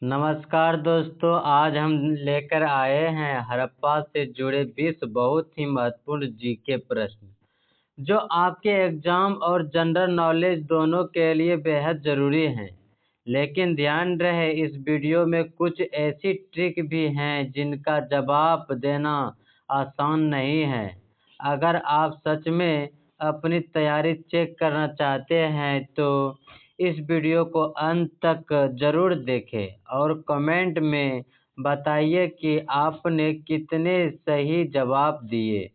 नमस्कार दोस्तों, आज हम लेकर आए हैं हड़प्पा से जुड़े 20 बहुत ही महत्वपूर्ण जीके प्रश्न, जो आपके एग्जाम और जनरल नॉलेज दोनों के लिए बेहद ज़रूरी हैं। लेकिन ध्यान रहे, इस वीडियो में कुछ ऐसी ट्रिक भी हैं जिनका जवाब देना आसान नहीं है। अगर आप सच में अपनी तैयारी चेक करना चाहते हैं तो इस वीडियो को अंत तक ज़रूर देखें और कमेंट में बताइए कि आपने कितने सही जवाब दिए।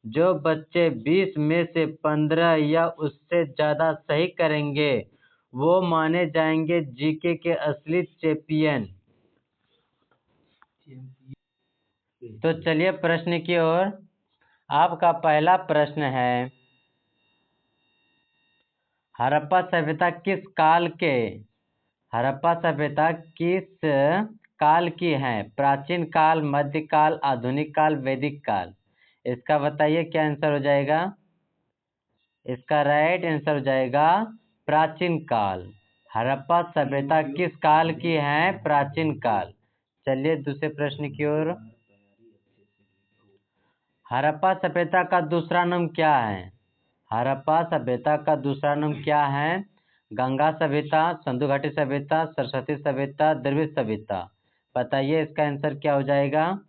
जो बच्चे 20 में से 15 या उससे ज़्यादा सही करेंगे, वो माने जाएंगे जीके के असली चैंपियन। तो चलिए प्रश्न की ओर। आपका पहला प्रश्न है, हड़प्पा सभ्यता किस काल की है? प्राचीन काल, मध्यकाल, आधुनिक काल, वैदिक काल। इसका बताइए क्या आंसर हो जाएगा। इसका राइट आंसर हो जाएगा प्राचीन काल। हड़प्पा सभ्यता किस काल की है? प्राचीन काल। चलिए दूसरे प्रश्न की ओर। हड़प्पा सभ्यता का दूसरा नाम क्या है? हड़प्पा सभ्यता का दूसरा नाम क्या है? गंगा सभ्यता, सिंधु घाटी सभ्यता, सरस्वती सभ्यता, द्रविड़ सभ्यता। बताइए इसका आंसर क्या हो जाएगा।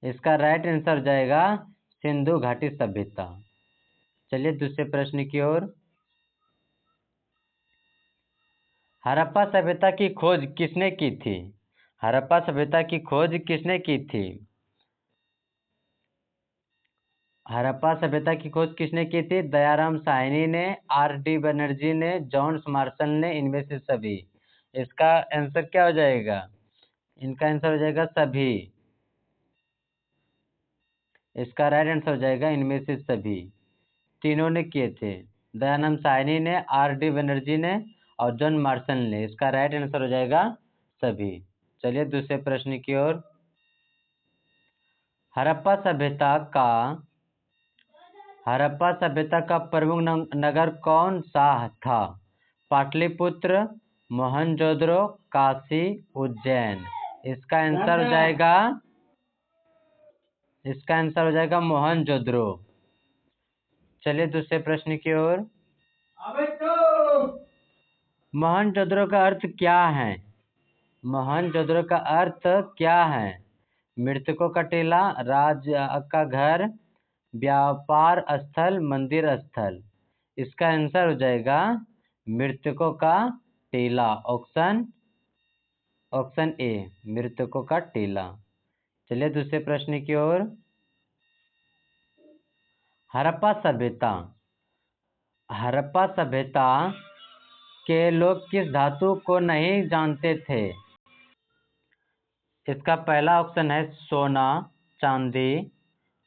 इसका राइट आंसर हो जाएगा सिंधु घाटी सभ्यता। चलिए दूसरे प्रश्न की ओर। हड़प्पा सभ्यता की खोज किसने की थी? हड़प्पा सभ्यता की खोज किसने की थी? हड़प्पा सभ्यता की खोज किसने की थी? दयाराम साहनी ने, आर.डी. बनर्जी ने, जॉन मार्शल ने, इनमें से सभी। इसका आंसर क्या हो जाएगा? इनका आंसर हो जाएगा सभी। इसका राइट आंसर हो जाएगा इनमें से सभी। तीनों ने किए थे, दयाराम साहनी ने, आर.डी. बनर्जी ने और जॉन मार्शल ने। इसका राइट आंसर हो जाएगा सभी। चलिए दूसरे प्रश्न की ओर। हड़प्पा सभ्यता का प्रमुख नगर कौन सा था? पाटलिपुत्र, मोहनजोदड़ो, काशी, उज्जैन। इसका आंसर हो जाएगा मोहनजोदड़ो। चलिए दूसरे प्रश्न की ओर। मोहनजोदड़ो का अर्थ क्या है? मोहनजोदड़ो का अर्थ क्या है? मृतकों का टीला, राज का घर, व्यापार स्थल, मंदिर स्थल। इसका आंसर हो जाएगा मृतकों का टीला। ऑप्शन ए, मृतकों का टीला। चलिए दूसरे प्रश्न की ओर। हड़प्पा सभ्यता के लोग किस धातु को नहीं जानते थे? इसका पहला ऑप्शन है सोना, चांदी,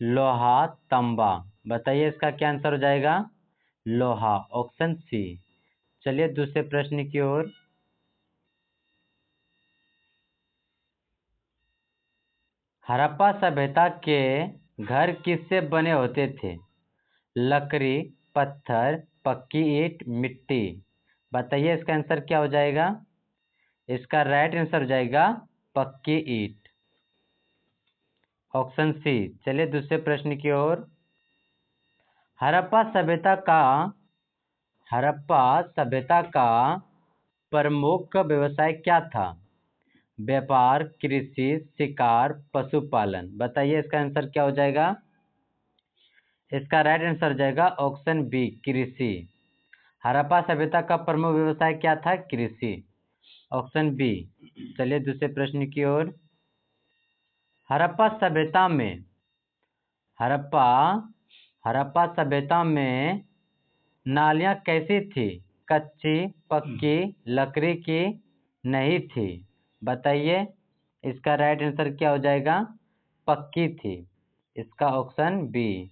लोहा, तांबा। बताइए इसका क्या आंसर हो जाएगा। लोहा, ऑप्शन सी। चलिए दूसरे प्रश्न की ओर। हड़प्पा सभ्यता के घर किससे बने होते थे? लकड़ी, पत्थर, पक्की ईंट, मिट्टी। बताइए इसका आंसर क्या हो जाएगा। इसका राइट आंसर हो जाएगा पक्की ईंट, ऑप्शन सी। चलिए दूसरे प्रश्न की ओर। हड़प्पा सभ्यता का प्रमुख व्यवसाय क्या था? व्यापार, कृषि, शिकार, पशुपालन। बताइए इसका आंसर क्या हो जाएगा। इसका राइट आंसर हो जाएगा ऑप्शन बी, कृषि। हड़प्पा सभ्यता का प्रमुख व्यवसाय क्या था? कृषि, ऑप्शन बी। चलिए दूसरे प्रश्न की ओर। हड़प्पा सभ्यता में नालियाँ कैसी थी? कच्ची, पक्की, लकड़ी की? नहीं थी। बताइए इसका राइट आंसर क्या हो जाएगा। पक्की थी, इसका ऑप्शन बी।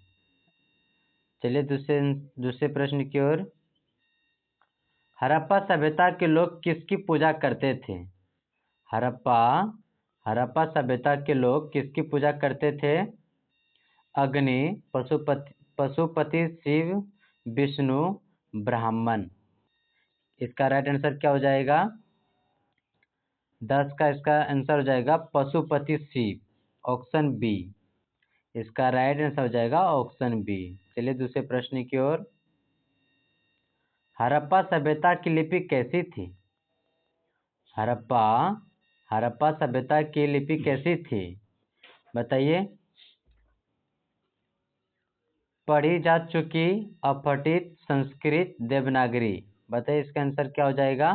चलिए दूसरे प्रश्न की ओर। हड़प्पा सभ्यता के लोग किसकी पूजा करते थे? हड़प्पा सभ्यता के लोग किसकी पूजा करते थे? अग्नि, पशुपति शिव, विष्णु, ब्राह्मण। इसका राइट आंसर क्या हो जाएगा? 10 का इसका आंसर हो जाएगा पशुपति सीप, ऑप्शन बी। इसका राइट आंसर हो जाएगा ऑप्शन बी। चलिए दूसरे प्रश्न की ओर। हड़प्पा सभ्यता की लिपि कैसी थी? हड़प्पा सभ्यता की लिपि कैसी थी? बताइए। पढ़ी जा चुकी, अपठित, संस्कृत, देवनागरी। बताइए इसका आंसर क्या हो जाएगा?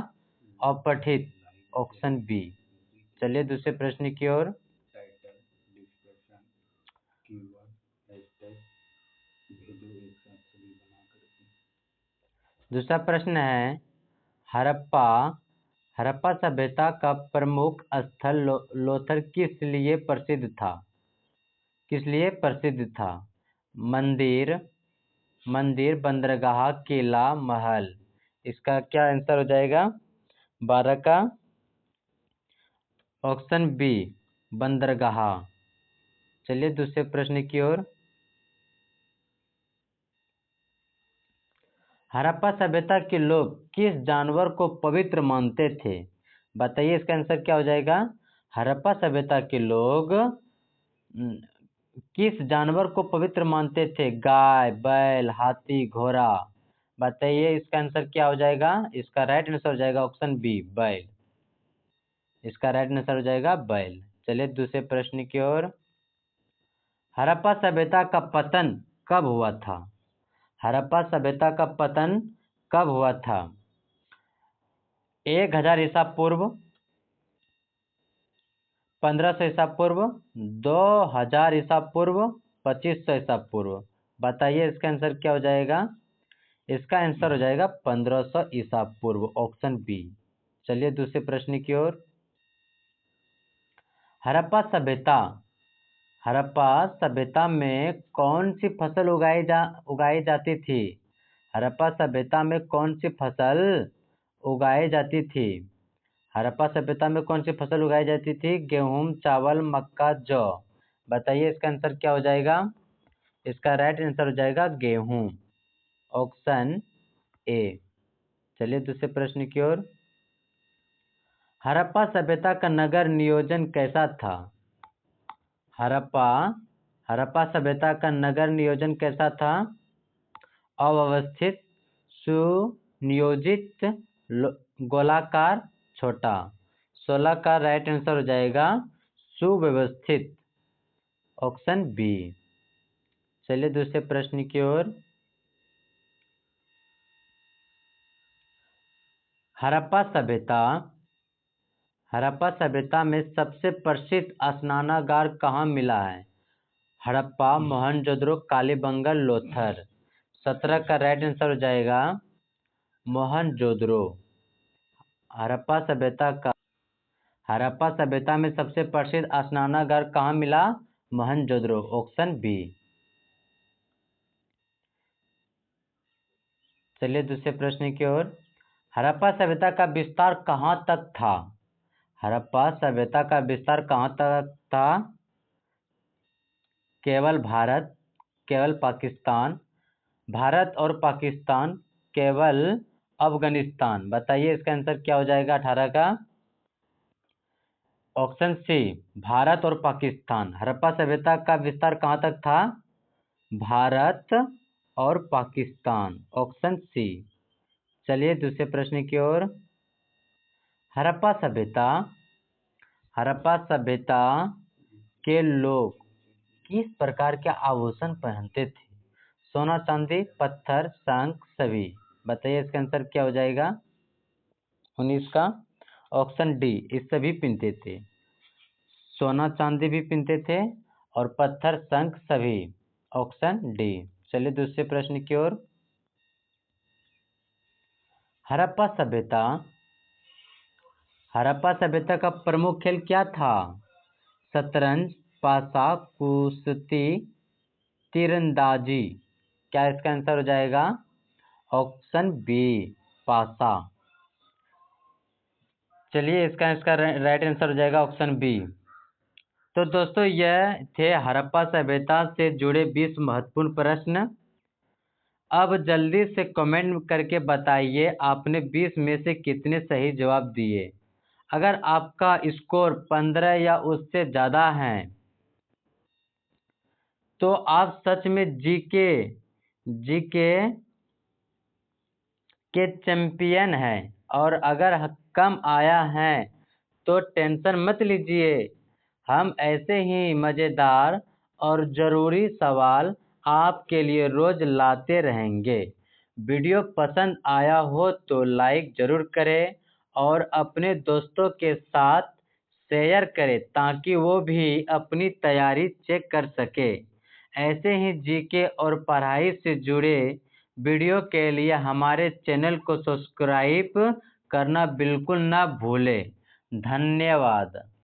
अपठित, ऑप्शन बी। चलिए दूसरे प्रश्न की ओर। दूसरा प्रश्न है, हड़प्पा सभ्यता का प्रमुख स्थल लोथल किस लिए प्रसिद्ध था? किस लिए प्रसिद्ध था? मंदिर, बंदरगाह, किला, महल। इसका क्या आंसर हो जाएगा? 12 का ऑप्शन बी, बंदरगाह। चलिए दूसरे प्रश्न की ओर। हड़प्पा सभ्यता के लोग किस जानवर को पवित्र मानते थे? बताइए इसका आंसर क्या हो जाएगा? हड़प्पा सभ्यता के लोग किस जानवर को पवित्र मानते थे? गाय, बैल, हाथी, घोड़ा। बताइए इसका आंसर क्या हो जाएगा? इसका राइट आंसर हो जाएगा ऑप्शन बी, बैल। इसका राइट आंसर हो जाएगा बैल। चलिए दूसरे प्रश्न की ओर। हड़प्पा सभ्यता का पतन कब हुआ था? हड़प्पा सभ्यता का पतन कब हुआ था? 1000 ईसा पूर्व, 1500 ईसा पूर्व, 2000 ईसा पूर्व, 2500 ईसा पूर्व। बताइए इसका आंसर क्या हो जाएगा? इसका आंसर हो जाएगा 1500 ईसा पूर्व, ऑप्शन बी। चलिए दूसरे प्रश्न की ओर। हड़प्पा सभ्यता में कौन सी फसल उगाई जाती थी? हड़प्पा सभ्यता में कौन सी फसल उगाई जाती थी? हड़प्पा सभ्यता में कौन सी फसल उगाई जाती थी? गेहूं, चावल, मक्का, जौ। बताइए इसका आंसर क्या हो जाएगा? इसका राइट आंसर हो जाएगा गेहूं, ऑप्शन ए। चलिए दूसरे प्रश्न की ओर। हड़प्पा सभ्यता का नगर नियोजन कैसा था? हड़प्पा सभ्यता का नगर नियोजन कैसा था? अव्यवस्थित, सुनियोजित, गोलाकार, छोटा। 16 का राइट आंसर हो जाएगा सुव्यवस्थित, ऑप्शन बी। चलिए दूसरे प्रश्न की ओर। हड़प्पा सभ्यता में सबसे प्रसिद्ध स्नानागार कहाँ मिला है? हड़प्पा, मोहनजोदड़ो, कालीबंगन, लोथल। 17 का राइट आंसर हो जाएगा मोहनजोदड़ो। हड़प्पा सभ्यता में सबसे प्रसिद्ध स्नानागार कहाँ मिला? Mohenjodaro, option B. चलिए दूसरे प्रश्न की ओर। हड़प्पा सभ्यता का विस्तार कहाँ तक था? हड़प्पा सभ्यता का विस्तार कहाँ तक था? केवल भारत, केवल पाकिस्तान, भारत और पाकिस्तान, केवल अफगानिस्तान। बताइए इसका आंसर क्या हो जाएगा 18 का? ऑप्शन सी, भारत और पाकिस्तान। हड़प्पा सभ्यता का विस्तार कहाँ तक था? भारत और पाकिस्तान, ऑप्शन सी। चलिए दूसरे प्रश्न की ओर। हड़प्पा सभ्यता के लोग किस प्रकार के आभूषण पहनते थे? सोना, चांदी, पत्थर, शंख, सभी। बताइए इसका आंसर क्या हो जाएगा? 19 का ऑप्शन डी, इस सभी पहनते थे। सोना चांदी भी पहनते थे और पत्थर, शंख, सभी, ऑप्शन डी। चलिए दूसरे प्रश्न की ओर। हड़प्पा सभ्यता का प्रमुख खेल क्या था? शतरंज, पासा, कुश्ती, तीरंदाजी। क्या इसका आंसर हो जाएगा? ऑप्शन बी, पासा। चलिए इसका राइट आंसर हो जाएगा ऑप्शन बी। तो दोस्तों यह थे हड़प्पा सभ्यता से जुड़े 20 महत्वपूर्ण प्रश्न। अब जल्दी से कमेंट करके बताइए आपने 20 में से कितने सही जवाब दिए। अगर आपका स्कोर 15 या उससे ज़्यादा है तो आप सच में जीके के चैंपियन हैं। और अगर कम आया है तो टेंशन मत लीजिए, हम ऐसे ही मज़ेदार और ज़रूरी सवाल आपके लिए रोज़ लाते रहेंगे। वीडियो पसंद आया हो तो लाइक ज़रूर करें और अपने दोस्तों के साथ शेयर करें ताकि वो भी अपनी तैयारी चेक कर सके। ऐसे ही जीके और पढ़ाई से जुड़े वीडियो के लिए हमारे चैनल को सब्सक्राइब करना बिल्कुल ना भूलें। धन्यवाद।